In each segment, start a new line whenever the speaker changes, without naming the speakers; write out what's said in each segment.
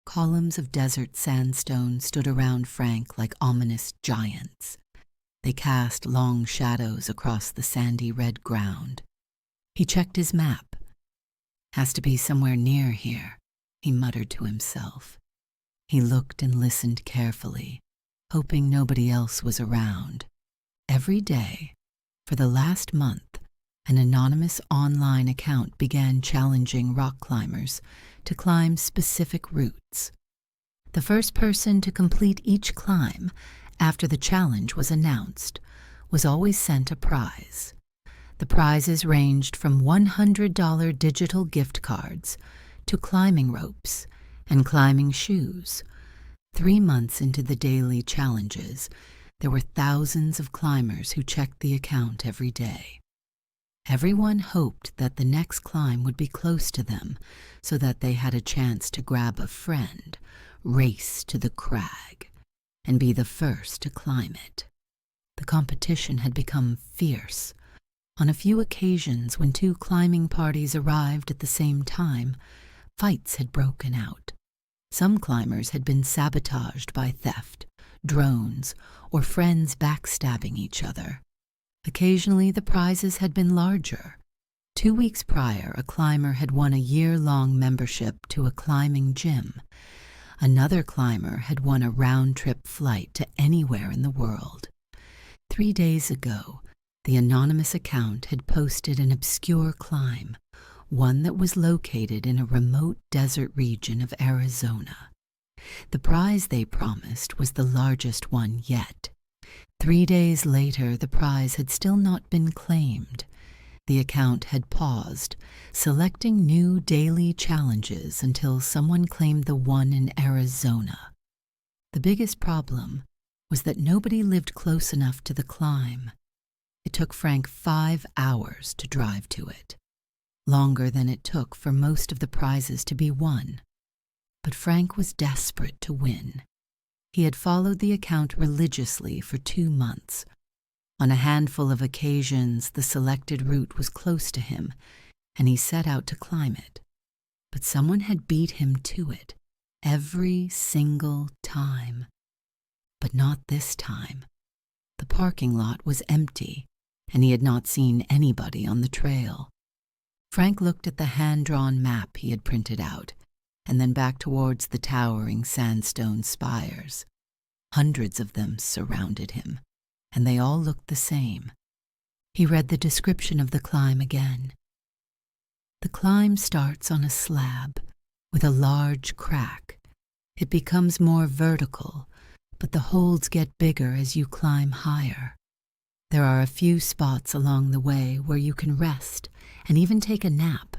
Columns of desert sandstone stood around Frank like ominous giants. They cast long shadows across the sandy red ground. He checked his map. "Has to be somewhere near here," he muttered to himself. He looked and listened carefully, hoping nobody else was around. Every day, for the last month, an anonymous online account began challenging rock climbers to climb specific routes. The first person to complete each climb after the challenge was announced was always sent a prize. The prizes ranged from $100 digital gift cards to climbing ropes and climbing shoes. 3 months into the daily challenges, there were thousands of climbers who checked the account every day. Everyone hoped that the next climb would be close to them so that they had a chance to grab a friend, race to the crag, and be the first to climb it. The competition had become fierce. On a few occasions, when 2 climbing parties arrived at the same time, fights had broken out. Some climbers had been sabotaged by theft, drones, or friends backstabbing each other. Occasionally, the prizes had been larger. 2 weeks prior, a climber had won a year-long membership to a climbing gym. Another climber had won a round-trip flight to anywhere in the world. 3 days ago, the anonymous account had posted an obscure climb, one that was located in a remote desert region of Arizona. The prize they promised was the largest one yet. 3 days later, the prize had still not been claimed. The account had paused, selecting new daily challenges until someone claimed the one in Arizona. The biggest problem was that nobody lived close enough to the climb. It took Frank 5 hours to drive to it, longer than it took for most of the prizes to be won. But Frank was desperate to win. He had followed the account religiously for 2 months. On a handful of occasions, the selected route was close to him, and he set out to climb it. But someone had beat him to it every single time. But not this time. The parking lot was empty, and he had not seen anybody on the trail. Frank looked at the hand-drawn map he had printed out, and then back towards the towering sandstone spires. Hundreds of them surrounded him, and they all looked the same. He read the description of the climb again. The climb starts on a slab with a large crack. It becomes more vertical, but the holds get bigger as you climb higher. There are a few spots along the way where you can rest and even take a nap.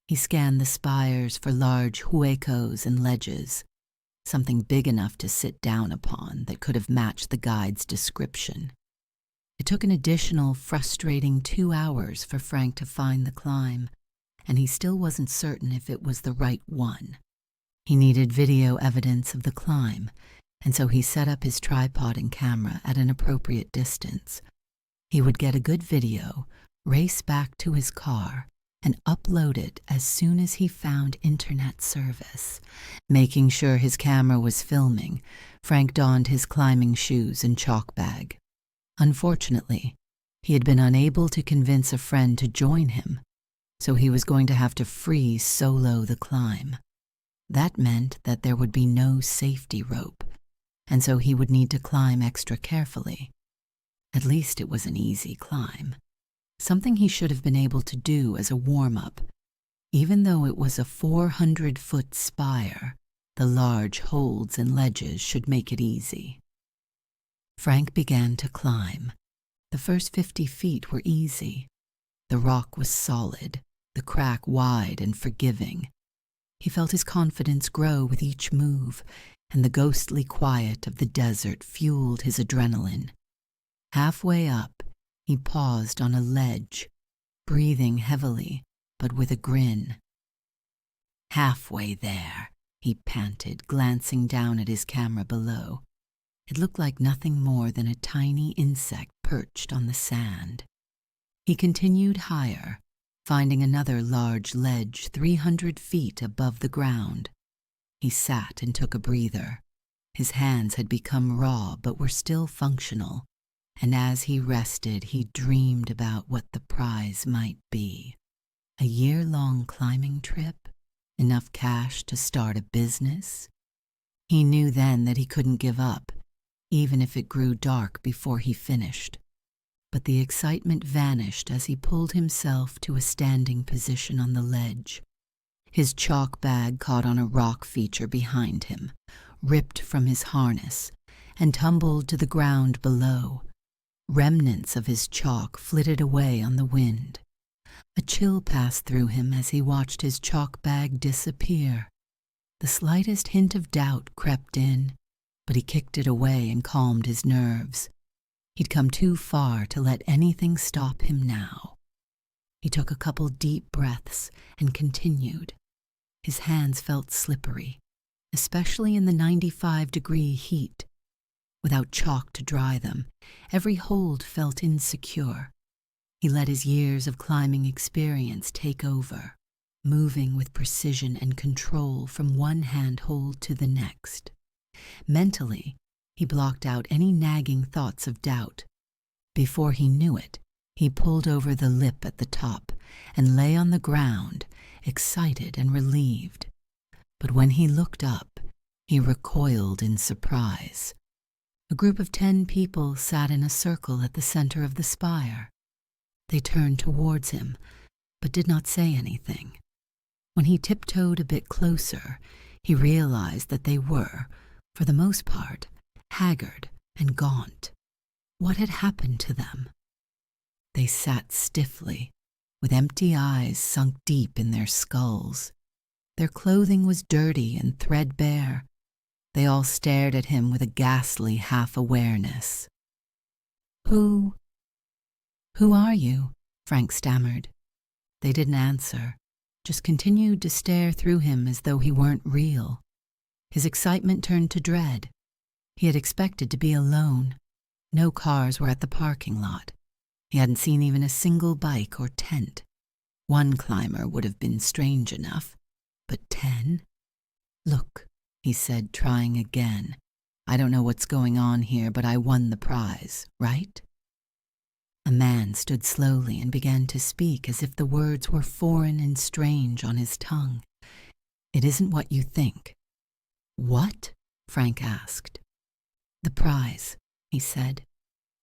He scanned the spires for large huecos and ledges, something big enough to sit down upon that could have matched the guide's description. It took an additional frustrating 2 hours for Frank to find the climb, and he still wasn't certain if it was the right one. He needed video evidence of the climb, and so he set up his tripod and camera at an appropriate distance. He would get a good video, race back to his car, and upload it as soon as he found internet service. Making sure his camera was filming, Frank donned his climbing shoes and chalk bag. Unfortunately, he had been unable to convince a friend to join him, so he was going to have to free solo the climb. That meant that there would be no safety rope, and so he would need to climb extra carefully. At least it was an easy climb, something he should have been able to do as a warm-up. Even though it was a 400-foot spire, the large holds and ledges should make it easy. Frank began to climb. The first 50 feet were easy. The rock was solid, the crack wide and forgiving. He felt his confidence grow with each move, and the ghostly quiet of the desert fueled his adrenaline. Halfway up, he paused on a ledge, breathing heavily, but with a grin. "Halfway there," he panted, glancing down at his camera below. It looked like nothing more than a tiny insect perched on the sand. He continued higher, finding another large ledge 300 feet above the ground. He sat and took a breather. His hands had become raw but were still functional, and as he rested, he dreamed about what the prize might be. A year-long climbing trip? Enough cash to start a business? He knew then that he couldn't give up, even if it grew dark before he finished. But the excitement vanished as he pulled himself to a standing position on the ledge. His chalk bag caught on a rock feature behind him, ripped from his harness, and tumbled to the ground below. Remnants of his chalk flitted away on the wind. A chill passed through him as he watched his chalk bag disappear. The slightest hint of doubt crept in, but he kicked it away and calmed his nerves. He'd come too far to let anything stop him now. He took a couple deep breaths and continued. His hands felt slippery, especially in the 95-degree heat. Without chalk to dry them, every hold felt insecure. He let his years of climbing experience take over, moving with precision and control from one handhold to the next. Mentally, he blocked out any nagging thoughts of doubt. Before he knew it, he pulled over the lip at the top and lay on the ground, excited and relieved. But when he looked up, he recoiled in surprise. A group of 10 people sat in a circle at the center of the spire. They turned towards him, but did not say anything. When he tiptoed a bit closer, he realized that they were, for the most part, haggard and gaunt. What had happened to them? They sat stiffly, with empty eyes sunk deep in their skulls. Their clothing was dirty and threadbare. They all stared at him with a ghastly half-awareness. Who are you?" Frank stammered. They didn't answer, just continued to stare through him as though he weren't real. His excitement turned to dread. He had expected to be alone. No cars were at the parking lot. He hadn't seen even a single bike or tent. One climber would have been strange enough, but 10? "Look," he said, trying again. "I don't know what's going on here, but I won the prize, right?" A man stood slowly and began to speak as if the words were foreign and strange on his tongue. "It isn't what you think." "What?" Frank asked. "The prize," he said.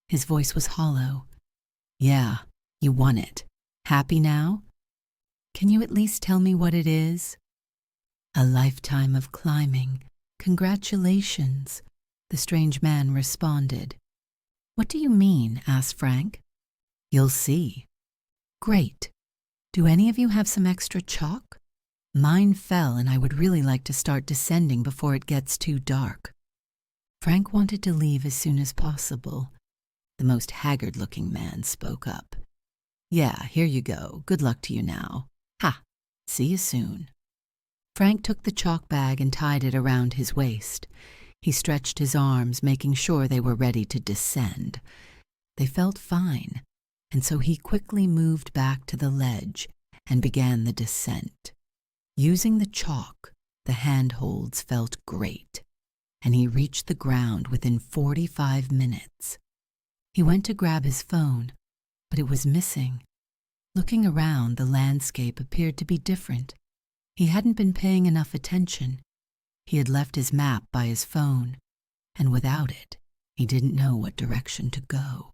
His voice was hollow. "Yeah, you won it. Happy now? Can you at least tell me what it is?" "A lifetime of climbing. Congratulations," the strange man responded. "What do you mean?" asked Frank. "You'll see." "Great. Do any of you have some extra chalk? Mine fell and I would really like to start descending before it gets too dark." Frank wanted to leave as soon as possible. The most haggard-looking man spoke up. "Yeah, here you go. Good luck to you now. Ha! See you soon." Frank took the chalk bag and tied it around his waist. He stretched his arms, making sure they were ready to descend. They felt fine, and so he quickly moved back to the ledge and began the descent. Using the chalk, the handholds felt great, and he reached the ground within 45 minutes. He went to grab his phone, but it was missing. Looking around, the landscape appeared to be different. He hadn't been paying enough attention. He had left his map by his phone, and without it, he didn't know what direction to go.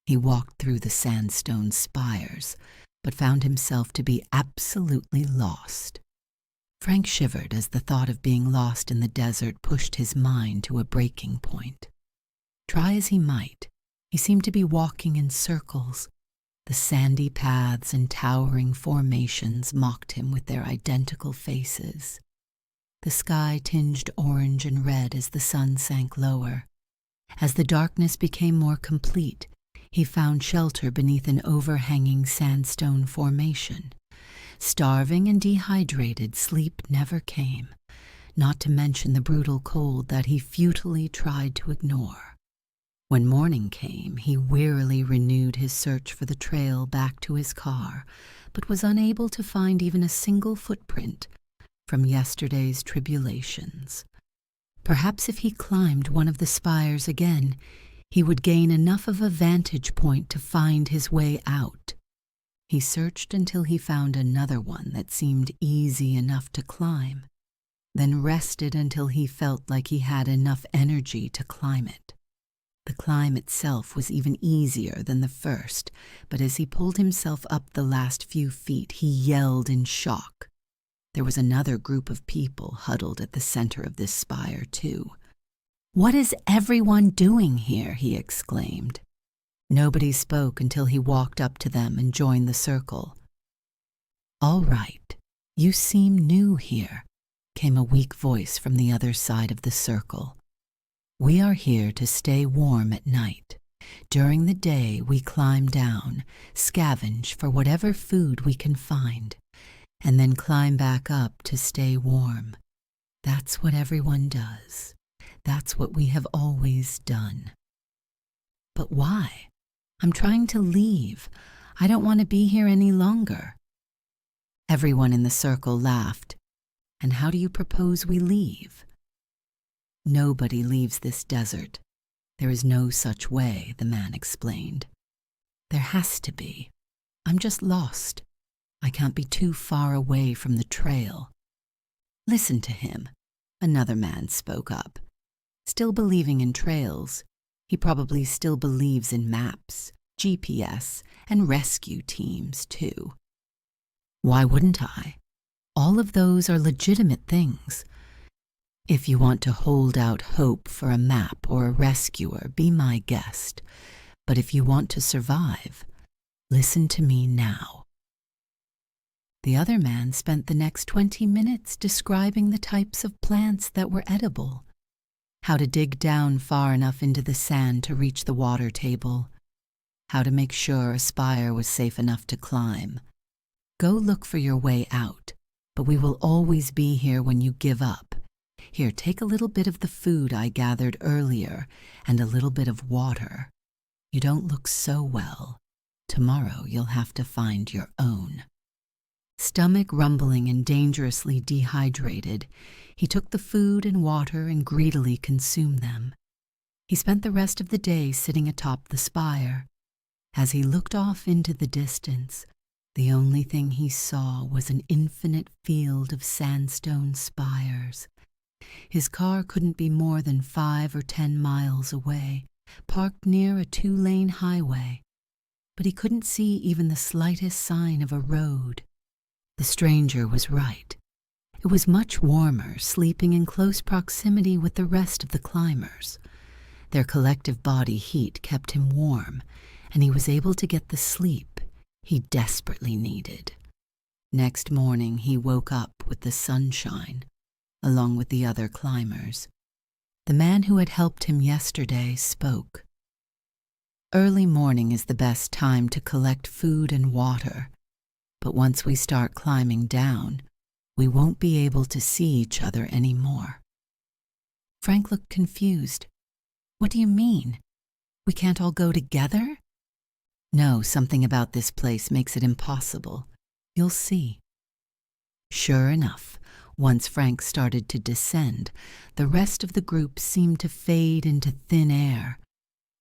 He walked through the sandstone spires, but found himself to be absolutely lost. Frank shivered as the thought of being lost in the desert pushed his mind to a breaking point. Try as he might, he seemed to be walking in circles. The sandy paths and towering formations mocked him with their identical faces. The sky tinged orange and red as the sun sank lower. As the darkness became more complete, he found shelter beneath an overhanging sandstone formation. Starving and dehydrated, sleep never came, not to mention the brutal cold that he futilely tried to ignore. When morning came, he wearily renewed his search for the trail back to his car, but was unable to find even a single footprint. from yesterday's tribulations. Perhaps if he climbed one of the spires again, he would gain enough of a vantage point to find his way out. He searched until he found another one that seemed easy enough to climb, then rested until he felt like he had enough energy to climb it. The climb itself was even easier than the first, but as he pulled himself up the last few feet, he yelled in shock. There was another group of people huddled at the center of this spire, too. "What is everyone doing here?" he exclaimed. Nobody spoke until he walked up to them and joined the circle. "All right, you seem new here," came a weak voice from the other side of the circle. "We are here to stay warm at night. During the day, we climb down, scavenge for whatever food we can find, and then climb back up to stay warm. That's what everyone does. That's what we have always done." "But why? I'm trying to leave. I don't want to be here any longer." Everyone in the circle laughed. "And how do you propose we leave?" "Nobody leaves this desert. There is no such way," the man explained. "There has to be. I'm just lost. I can't be too far away from the trail." "Listen to him," another man spoke up. Still believing in trails, he probably still believes in maps, GPS, and rescue teams, too. "Why wouldn't I? All of those are legitimate things. If you want to hold out hope for a map or a rescuer, be my guest. But if you want to survive, listen to me now." The other man spent the next 20 minutes describing the types of plants that were edible, how to dig down far enough into the sand to reach the water table, how to make sure a spire was safe enough to climb. "Go look for your way out, but we will always be here when you give up. Here, take a little bit of the food I gathered earlier and a little bit of water. You don't look so well. Tomorrow you'll have to find your own." Stomach rumbling and dangerously dehydrated, he took the food and water and greedily consumed them. He spent the rest of the day sitting atop the spire. As he looked off into the distance, the only thing he saw was an infinite field of sandstone spires. His car couldn't be more than 5 or 10 miles away, parked near a 2-lane highway, but he couldn't see even the slightest sign of a road. The stranger was right. It was much warmer sleeping in close proximity with the rest of the climbers. Their collective body heat kept him warm, and he was able to get the sleep he desperately needed. Next morning he woke up with the sunshine, along with the other climbers. The man who had helped him yesterday spoke. "Early morning is the best time to collect food and water, but once we start climbing down, we won't be able to see each other anymore." Frank looked confused. "What do you mean? We can't all go together?" "No, something about this place makes it impossible. You'll see." Sure enough, once Frank started to descend, the rest of the group seemed to fade into thin air.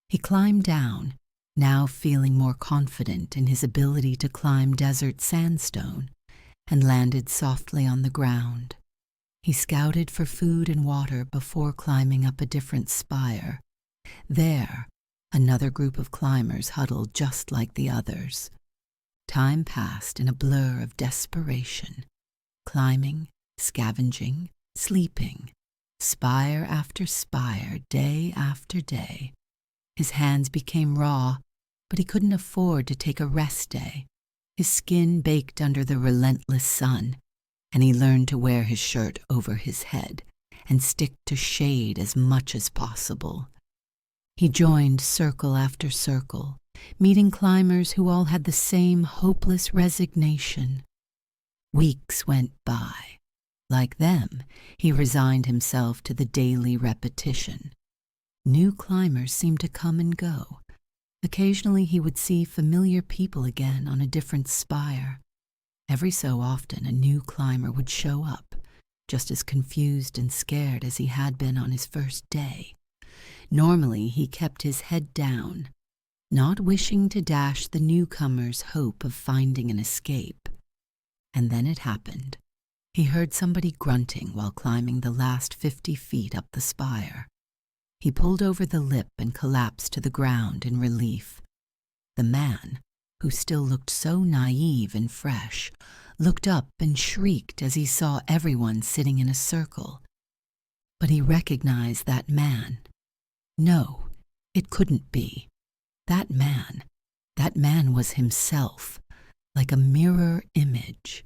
He climbed down, now feeling more confident in his ability to climb desert sandstone, and landed softly on the ground. He scouted for food and water before climbing up a different spire. There, another group of climbers huddled just like the others. Time passed in a blur of desperation, climbing, scavenging, sleeping, spire after spire, day after day. His hands became raw, but he couldn't afford to take a rest day. His skin baked under the relentless sun, and he learned to wear his shirt over his head and stick to shade as much as possible. He joined circle after circle, meeting climbers who all had the same hopeless resignation. Weeks went by. Like them, he resigned himself to the daily repetition. New climbers seemed to come and go. Occasionally he would see familiar people again on a different spire. Every so often a new climber would show up, just as confused and scared as he had been on his first day. Normally, he kept his head down, not wishing to dash the newcomer's hope of finding an escape. And then it happened. He heard somebody grunting while climbing the last 50 feet up the spire. He pulled over the lip and collapsed to the ground in relief. The man, who still looked so naive and fresh, looked up and shrieked as he saw everyone sitting in a circle. But he recognized that man. No, it couldn't be. That man was himself, like a mirror image.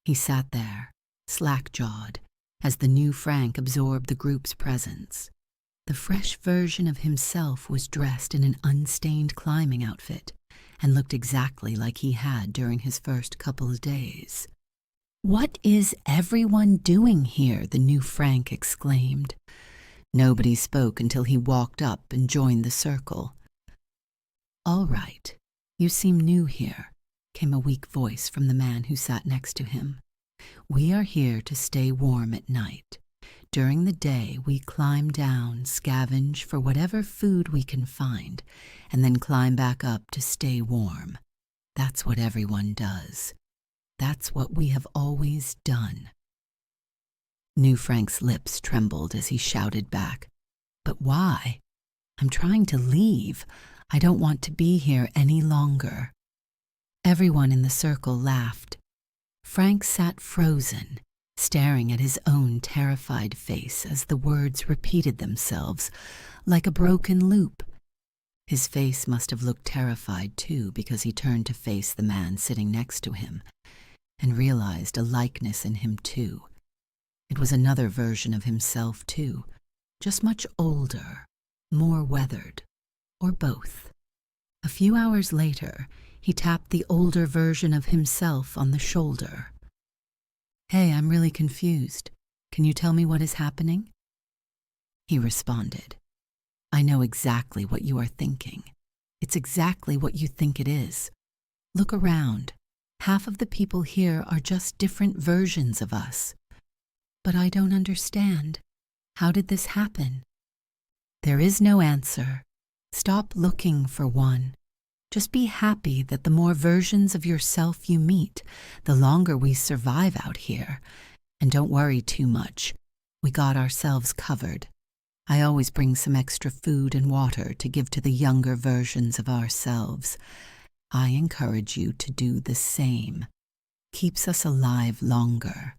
He sat there, slack-jawed, as the new Frank absorbed the group's presence. The fresh version of himself was dressed in an unstained climbing outfit and looked exactly like he had during his first couple of days. "What is everyone doing here?" the new Frank exclaimed. Nobody spoke until he walked up and joined the circle. "All right, you seem new here," came a weak voice from the man who sat next to him. "We are here to stay warm at night. During the day, we climb down, scavenge for whatever food we can find, and then climb back up to stay warm. That's what everyone does. That's what we have always done." New Frank's lips trembled as he shouted back, "But why? I'm trying to leave. I don't want to be here any longer." Everyone in the circle laughed. Frank sat frozen, staring at his own terrified face as the words repeated themselves, like a broken loop. His face must have looked terrified too, because he turned to face the man sitting next to him, and realized a likeness in him too. It was another version of himself too, just much older, more weathered, or both. A few hours later, he tapped the older version of himself on the shoulder. "Hey, I'm really confused. Can you tell me what is happening?" He responded, "I know exactly what you are thinking. It's exactly what you think it is. Look around. Half of the people here are just different versions of us." "But I don't understand. How did this happen?" "There is no answer. Stop looking for one. Just be happy that the more versions of yourself you meet, the longer we survive out here. And don't worry too much. We got ourselves covered. I always bring some extra food and water to give to the younger versions of ourselves. I encourage you to do the same. Keeps us alive longer."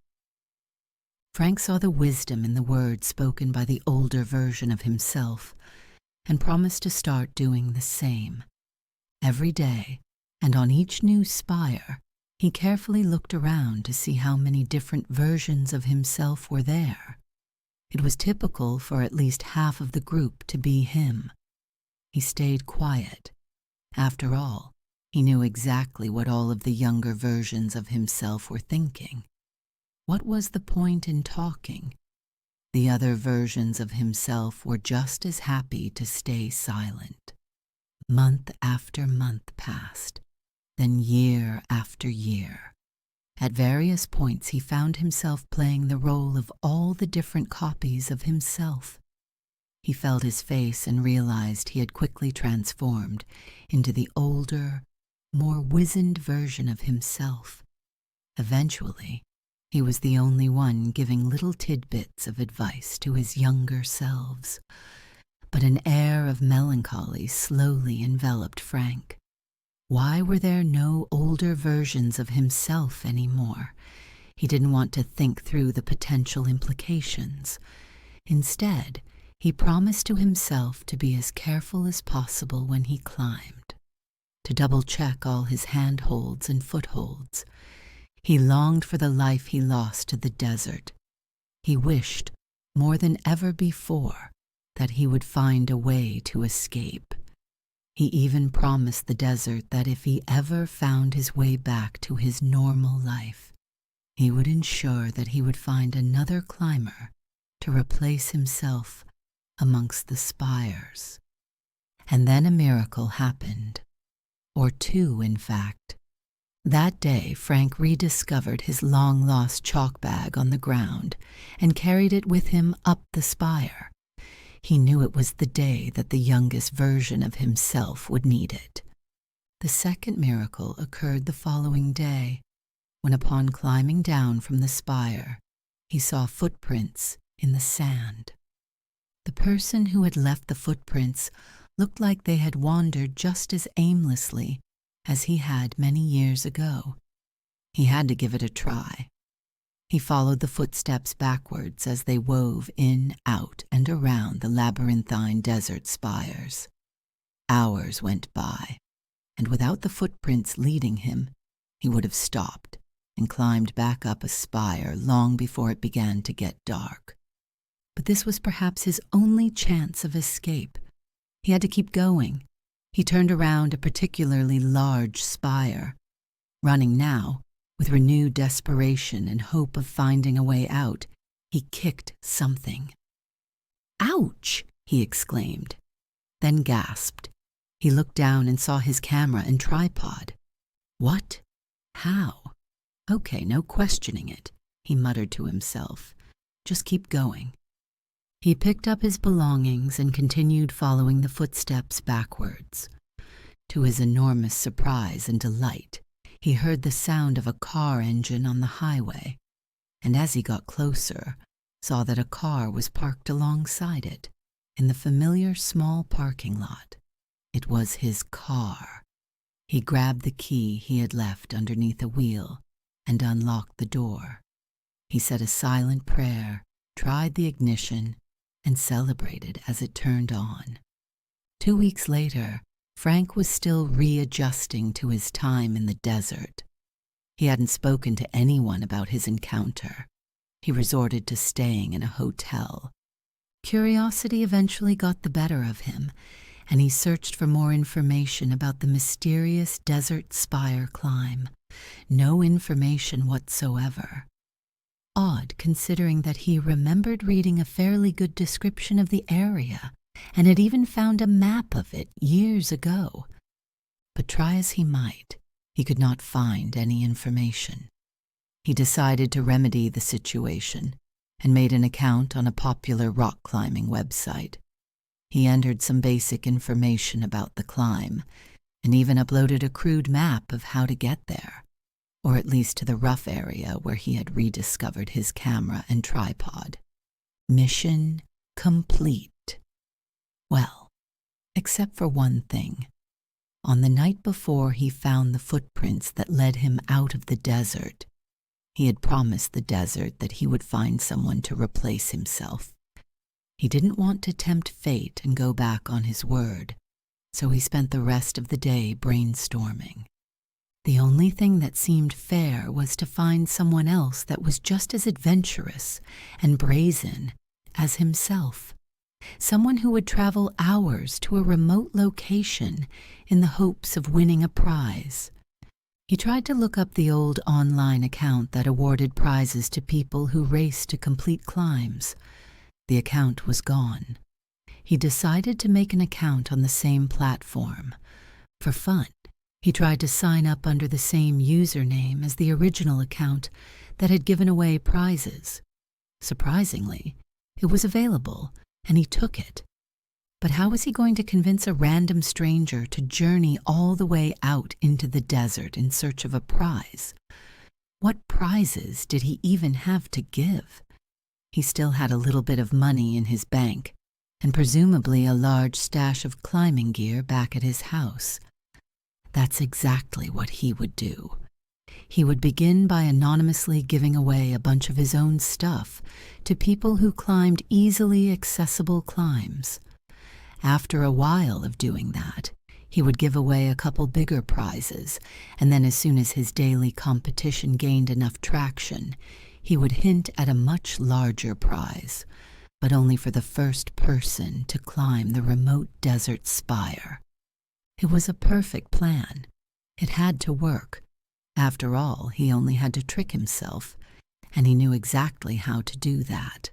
Frank saw the wisdom in the words spoken by the older version of himself, and promised to start doing the same. Every day, and on each new spire, he carefully looked around to see how many different versions of himself were there. It was typical for at least half of the group to be him. He stayed quiet. After all, he knew exactly what all of the younger versions of himself were thinking. What was the point in talking? The other versions of himself were just as happy to stay silent. Month after month passed, then year after year. At various points he found himself playing the role of all the different copies of himself. He felt his face and realized he had quickly transformed into the older, more wizened version of himself. Eventually, he was the only one giving little tidbits of advice to his younger selves. But an air of melancholy slowly enveloped Frank. Why were there no older versions of himself anymore? He didn't want to think through the potential implications. Instead, he promised to himself to be as careful as possible when he climbed, to double-check all his handholds and footholds. He longed for the life he lost to the desert. He wished, more than ever before, that he would find a way to escape. He even promised the desert that if he ever found his way back to his normal life, he would ensure that he would find another climber to replace himself amongst the spires. And then a miracle happened, or two, in fact. That day, Frank rediscovered his long-lost chalk bag on the ground and carried it with him up the spire. He knew it was the day that the youngest version of himself would need it. The second miracle occurred the following day, when upon climbing down from the spire, he saw footprints in the sand. The person who had left the footprints looked like they had wandered just as aimlessly as he had many years ago. He had to give it a try. He followed the footsteps backwards as they wove in, out, and around the labyrinthine desert spires. Hours went by, and without the footprints leading him, he would have stopped and climbed back up a spire long before it began to get dark. But this was perhaps his only chance of escape. He had to keep going. He turned around a particularly large spire. Running now, with renewed desperation and hope of finding a way out, he kicked something. "Ouch!" he exclaimed, then gasped. He looked down and saw his camera and tripod. What? How? Okay, no questioning it, he muttered to himself. Just keep going. He picked up his belongings and continued following the footsteps backwards. To his enormous surprise and delight, he heard the sound of a car engine on the highway, and as he got closer, saw that a car was parked alongside it, in the familiar small parking lot. It was his car. He grabbed the key he had left underneath a wheel and unlocked the door. He said a silent prayer, tried the ignition, and celebrated as it turned on. 2 weeks later, Frank was still readjusting to his time in the desert. He hadn't spoken to anyone about his encounter. He resorted to staying in a hotel. Curiosity eventually got the better of him, and he searched for more information about the mysterious desert spire climb. No information whatsoever. Odd, considering that he remembered reading a fairly good description of the area and had even found a map of it years ago. But try as he might, he could not find any information. He decided to remedy the situation and made an account on a popular rock climbing website. He entered some basic information about the climb and even uploaded a crude map of how to get there, or at least to the rough area where he had rediscovered his camera and tripod. Mission complete. Well, except for one thing. On the night before he found the footprints that led him out of the desert, he had promised the desert that he would find someone to replace himself. He didn't want to tempt fate and go back on his word, so he spent the rest of the day brainstorming. The only thing that seemed fair was to find someone else that was just as adventurous and brazen as himself. Someone who would travel hours to a remote location in the hopes of winning a prize. He tried to look up the old online account that awarded prizes to people who raced to complete climbs. The account was gone. He decided to make an account on the same platform. For fun, he tried to sign up under the same username as the original account that had given away prizes. Surprisingly, it was available, and he took it. But how was he going to convince a random stranger to journey all the way out into the desert in search of a prize? What prizes did he even have to give? He still had a little bit of money in his bank, and presumably a large stash of climbing gear back at his house. That's exactly what he would do. He would begin by anonymously giving away a bunch of his own stuff to people who climbed easily accessible climbs. After a while of doing that, he would give away a couple bigger prizes, and then as soon as his daily competition gained enough traction, he would hint at a much larger prize, but only for the first person to climb the remote desert spire. It was a perfect plan. It had to work. After all, he only had to trick himself, and he knew exactly how to do that.